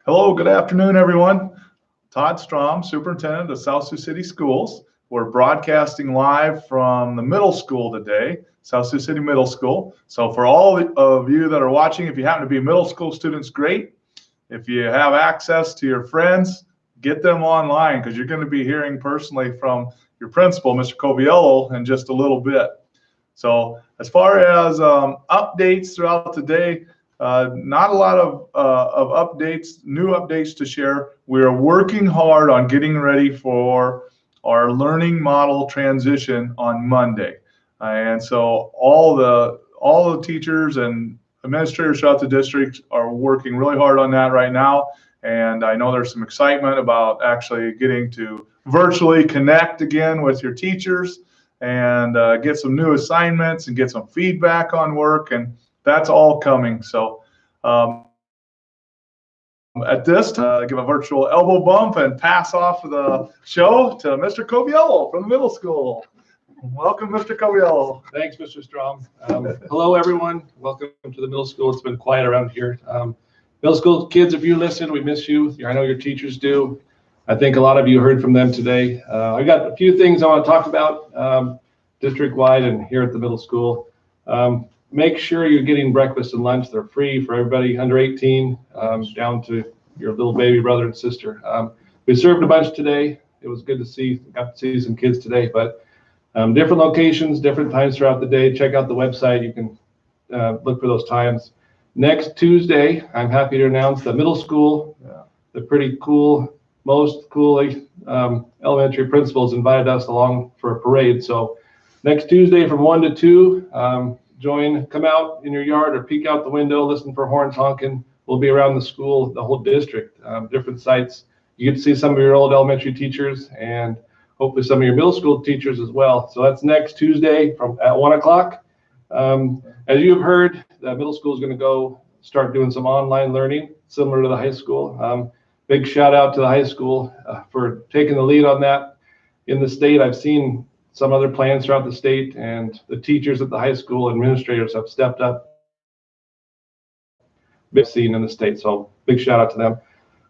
Hello, good afternoon, everyone. Todd Strom, Superintendent of South Sioux City Schools. We're broadcasting live from the middle school today, South Sioux City Middle School. So for all of you that are watching, if you happen to be middle school students, great. If you have access to your friends, get them online because you're going to be hearing personally from your principal, Mr. Coviello, in just a little bit. So as far as updates throughout the day, not a lot of updates, new updates to share. We are working hard on getting ready for our learning model transition on Monday. And so all the teachers and administrators throughout the district are working really hard on that right now. And I know there's some excitement about actually getting to virtually connect again with your teachers and get some new assignments and get some feedback on work. And that's all coming. So at this time, give a virtual elbow bump and pass off the show to Mr. Coviello from the middle school. Welcome, Mr. Coviello. Thanks, Mr. Strom. Hello, everyone. Welcome to the middle school. It's been quiet around here. Middle school kids, if you listen, we miss you. I know your teachers do. I think a lot of you heard from them today. I got a few things I want to talk about district-wide and here at the middle school. Make sure you're getting breakfast and lunch. They're free for everybody under 18, down to your little baby brother and sister. We served a bunch today. It was good to see. Got to see some kids today, but different locations, different times throughout the day. Check out the website. You can look for those times. Next Tuesday, I'm happy to announce that middle school, the pretty cool, most cool elementary principals invited us along for a parade. So next Tuesday from 1 to 2, come out in your yard or peek out the window, listen for horns honking. We'll be around the school, the whole district, different sites. You get to see some of your old elementary teachers and hopefully some of your middle school teachers as well. So that's next Tuesday at 1 o'clock. As you have heard, the middle school is going to start doing some online learning similar to the high school. Big shout out to the high school for taking the lead on that. In the state, I've seen some other plans throughout the state, and the teachers at the high school administrators have stepped up. Big scene in the state, so big shout out to them.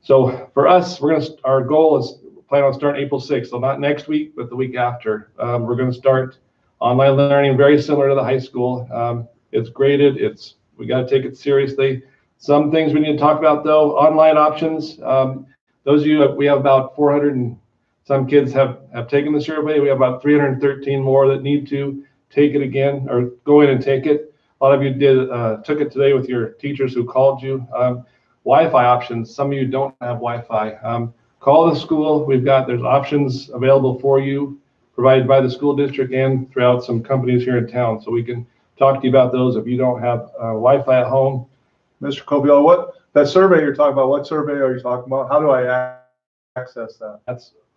So for us, our goal is plan on starting April 6th, so not next week, but the week after. We're going to start online learning very similar to the high school. It's graded. We got to take it seriously. Some things we need to talk about though, online options. Those of you, we have about 400 and some kids have taken the survey. We have about 313 more that need to take it again or go in and take it. A lot of you took it today with your teachers who called you. Wi-Fi options. Some of you don't have Wi-Fi. Call the school. There's options available for you, provided by the school district and throughout some companies here in town. So we can talk to you about those if you don't have Wi-Fi at home. Mr. Coviello, that survey you're talking about, what survey are you talking about? How do I access that?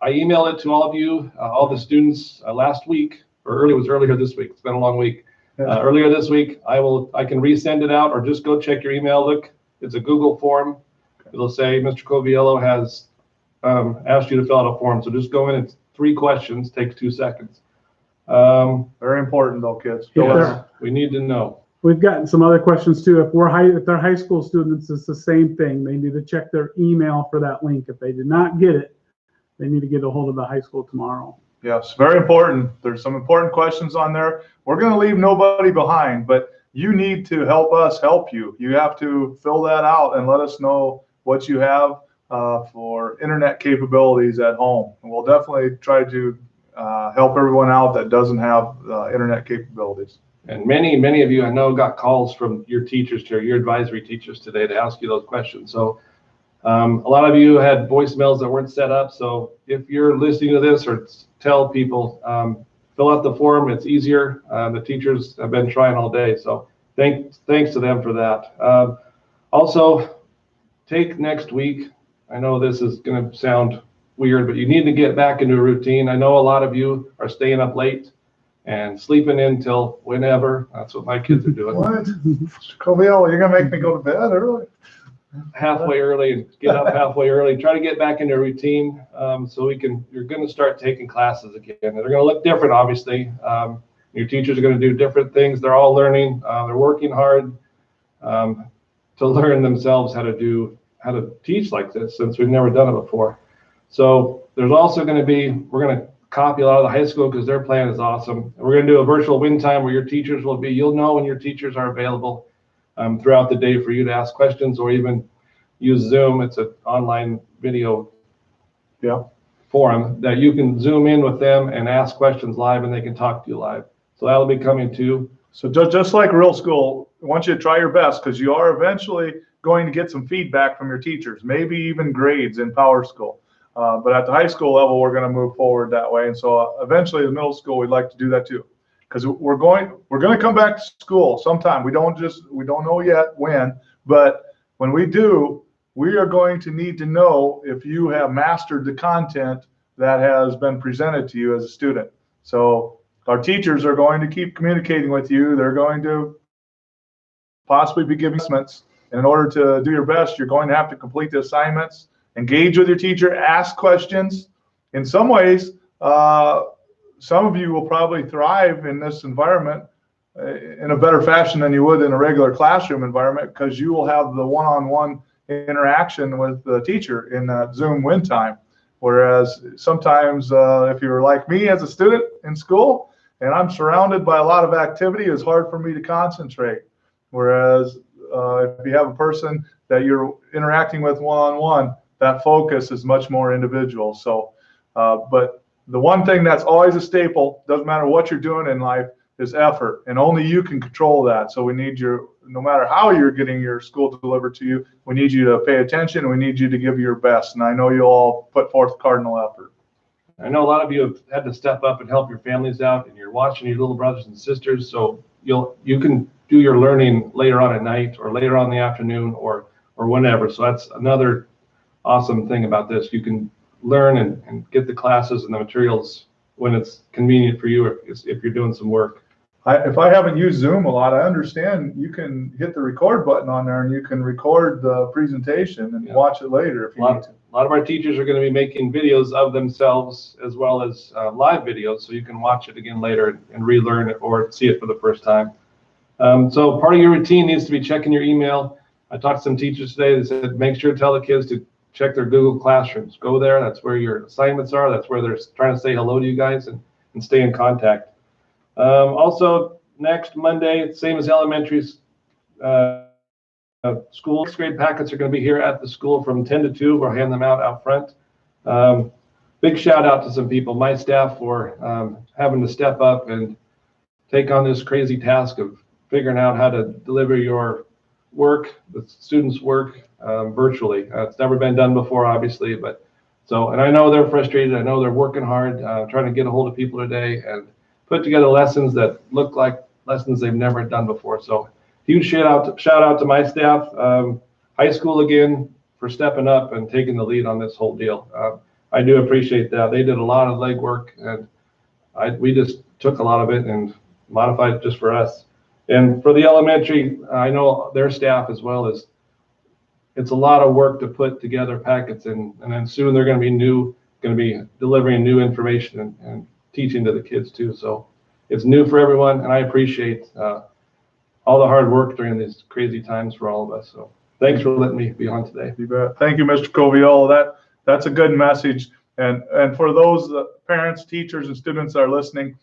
I emailed it to all of you, all the students last week, or earlier this week. It's been a long week. Earlier this week, I can resend it out, or just go check your email. Look, it's a Google form. It'll say Mr. Coviello has asked you to fill out a form. So just go in. It's 3 questions. Takes 2 seconds. Very important though, kids. We need to know. We've gotten some other questions too. If they're high school students, it's the same thing. They need to check their email for that link. If they did not get it, they need to get a hold of the high school tomorrow. Yes, very important. There's some important questions on there. We're going to leave nobody behind, but you need to help us help you. You have to fill that out and let us know what you have for internet capabilities at home. And we'll definitely try to help everyone out that doesn't have internet capabilities. And many of you I know got calls from your teachers, your advisory teachers today to ask you those questions. So a lot of you had voicemails that weren't set up. So if you're listening to this, or tell people, fill out the form. It's easier. The teachers have been trying all day. So thanks to them for that. Also, take next week. I know this is going to sound weird, but you need to get back into a routine. I know a lot of you are staying up late and sleeping in till whenever. That's what my kids are doing. What? Mr. Coviello, you're going to make me go to bed early? Halfway early and get up halfway early. Try to get back into a routine so you're going to start taking classes again. And they're going to look different, obviously. Your teachers are going to do different things. They're all learning. They're working hard to learn themselves how how to teach like this since we've never done it before. So there's also going to be, we're going to copy a lot of the high school because their plan is awesome. And we're going to do a virtual win time where your teachers will be, you'll know when your teachers are available throughout the day for you to ask questions, or even use Zoom. It's an online video forum that you can Zoom in with them and ask questions live, and they can talk to you live. So that'll be coming too. So just like real school, I want you to try your best, because you are eventually going to get some feedback from your teachers, maybe even grades in Power School. But at the high school level, we're going to move forward that way. And so eventually the middle school, we'd like to do that too, because we're going to come back to school sometime. We don't know yet when, but when we do, we are going to need to know if you have mastered the content that has been presented to you as a student. So our teachers are going to keep communicating with you. They're going to possibly be giving assignments. And in order to do your best, you're going to have to complete the assignments, engage with your teacher, ask questions. In some ways, some of you will probably thrive in this environment in a better fashion than you would in a regular classroom environment, because you will have the one-on-one interaction with the teacher in that Zoom win time. Whereas sometimes if you're like me as a student in school and I'm surrounded by a lot of activity, it's hard for me to concentrate. Whereas if you have a person that you're interacting with one-on-one, that focus is much more individual. So, but the one thing that's always a staple, doesn't matter what you're doing in life, is effort, and only you can control that. So we need your, no matter how you're getting your school delivered to you, we need you to pay attention, and we need you to give your best. And I know you'll all put forth cardinal effort. I know a lot of you have had to step up and help your families out, and you're watching your little brothers and sisters, so you can do your learning later on at night or later on in the afternoon or whenever. So that's another awesome thing about this. You can learn and get the classes and the materials when it's convenient for you, if you're doing some work. If I haven't used Zoom a lot, I understand you can hit the record button on there and you can record the presentation and watch it later if you need to. A lot of our teachers are going to be making videos of themselves as well as live videos, so you can watch it again later and relearn it or see it for the first time. So part of your routine needs to be checking your email. I talked to some teachers today that said make sure to tell the kids to check their Google Classrooms. Go there. That's where your assignments are. That's where they're trying to say hello to you guys and stay in contact. Also, next Monday, same as elementary school, 6th grade packets are going to be here at the school from 10 to 2. We'll hand them out front. Big shout out to some people, my staff, for having to step up and take on this crazy task of figuring out how to deliver your work, the students' work, virtually. It's never been done before, obviously, but so, and I know they're frustrated. I know they're working hard, trying to get a hold of people today and put together lessons that look like lessons they've never done before. So huge shout out to my staff, high school again, for stepping up and taking the lead on this whole deal. I do appreciate that. They did a lot of legwork, and we just took a lot of it and modified it just for us. And for the elementary, I know their staff as well is, it's a lot of work to put together packets, and then soon they're going to be delivering new information and teaching to the kids too. So it's new for everyone, and I appreciate all the hard work during these crazy times for all of us. So thanks for letting me be on today. You bet. Thank you, Mr. Coviello. That's a good message. And for those parents, teachers, and students that are listening,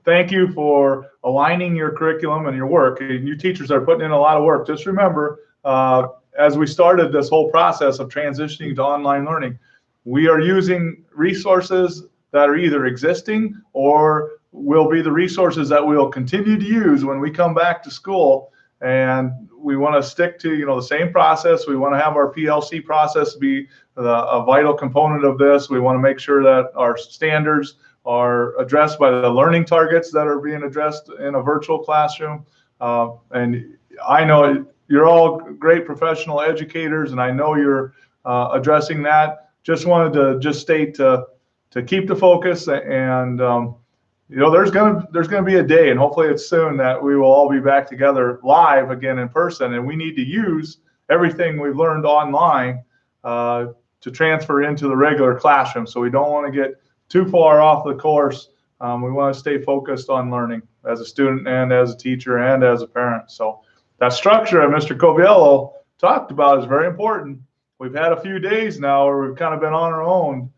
thank you for aligning your curriculum and your work. And you teachers are putting in a lot of work. Just remember, as we started this whole process of transitioning to online learning, we are using resources that are either existing or will be the resources that we'll continue to use when we come back to school. And we want to stick to, the same process. We want to have our PLC process be a vital component of this. We want to make sure that our standards are addressed by the learning targets that are being addressed in a virtual classroom. And I know you're all great professional educators, and I know you're addressing that. Just wanted to state to keep the focus, and there's gonna be a day, and hopefully it's soon, that we will all be back together live again in person, and we need to use everything we've learned online to transfer into the regular classroom. So we don't want to get too far off the course. We want to stay focused on learning as a student and as a teacher and as a parent. So that structure that Mr. Coviello talked about is very important. We've had a few days now where we've kind of been on our own,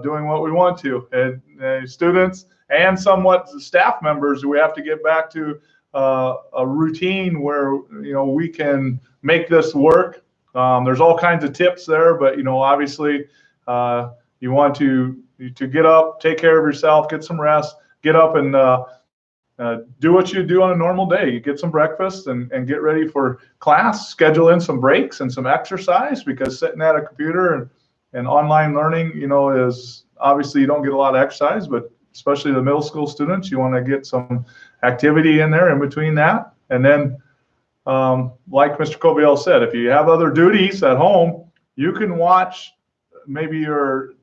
doing what we want to, and students and somewhat staff members, we have to get back to a routine where we can make this work. There's all kinds of tips there, but obviously you want to get up, take care of yourself, get some rest, get up and do what you do on a normal day. You get some breakfast and get ready for class, schedule in some breaks and some exercise, because sitting at a computer and online learning, is obviously you don't get a lot of exercise, but especially the middle school students, you want to get some activity in there in between that. And then, like Mr. Cobiel said, if you have other duties at home, you can watch maybe your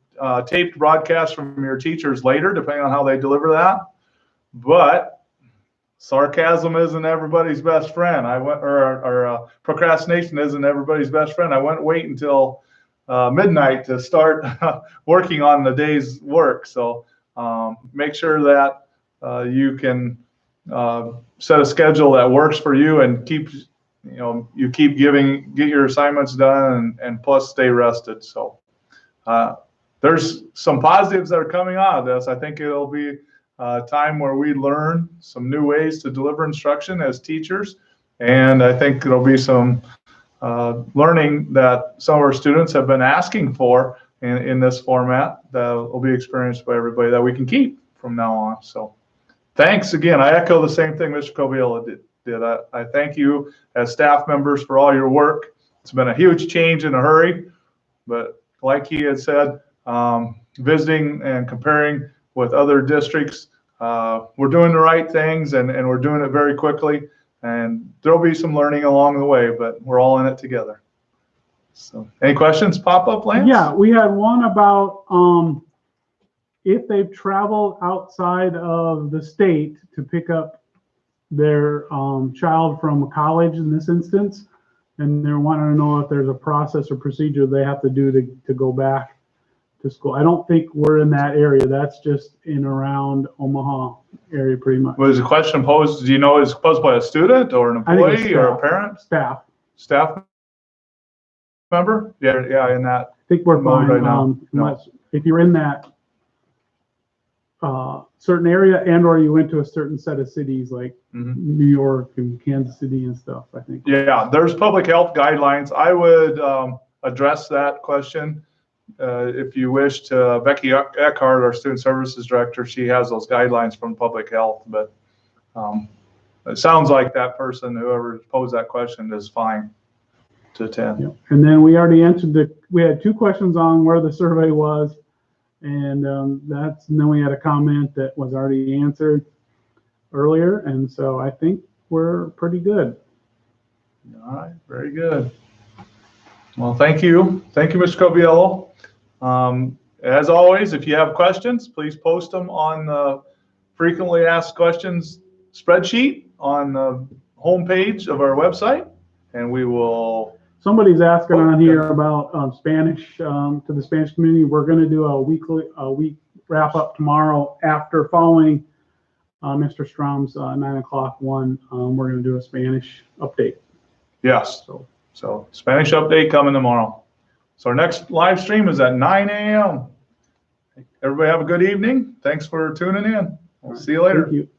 taped broadcast from your teachers later, depending on how they deliver that. But sarcasm isn't everybody's best friend. Procrastination isn't everybody's best friend. I wouldn't wait until midnight to start working on the day's work. So make sure that you can set a schedule that works for you and get your assignments done and plus stay rested. So there's some positives that are coming out of this. I think it'll be a time where we learn some new ways to deliver instruction as teachers. And I think there'll be some learning that some of our students have been asking for in this format that will be experienced by everybody that we can keep from now on. So thanks again. I echo the same thing Mr. Coviola did. I thank you as staff members for all your work. It's been a huge change in a hurry, but like he had said, visiting and comparing with other districts, we're doing the right things and we're doing it very quickly, and there'll be some learning along the way, but we're all in it together. So any questions pop up, Lance? Yeah, we had one about if they've traveled outside of the state to pick up their child from college in this instance, and they're wanting to know if there's a process or procedure they have to do to go back to school. I don't think we're in that area. That's just in around Omaha area pretty much. Was the question posed, do you know, is it posed by a student or an employee or a parent? Staff member? Yeah, in that. I think we're fine right now. Unless if you're in that certain area and or you went to a certain set of cities like New York and Kansas City and stuff, I think. Yeah, there's public health guidelines. I would address that question if you wish to Becky Eckhart, our student services director. She has those guidelines from public health, but it sounds like that person, whoever posed that question, is fine to attend. Yeah. And then we already answered we had 2 questions on where the survey was, and and then we had a comment that was already answered earlier, and so I think we're pretty good. All right, very good. Well, thank you, Mr. Cobiello. As always, if you have questions, please post them on the frequently asked questions spreadsheet on the homepage of our website, and we will. Somebody's asking on here about Spanish to the Spanish community. We're going to do a week wrap up tomorrow after following Mr. Strom's 9 o'clock one. We're going to do a Spanish update. Yes. So Spanish update coming tomorrow. So our next live stream is at 9 a.m. Everybody have a good evening. Thanks for tuning in. We'll see you later. Thank you.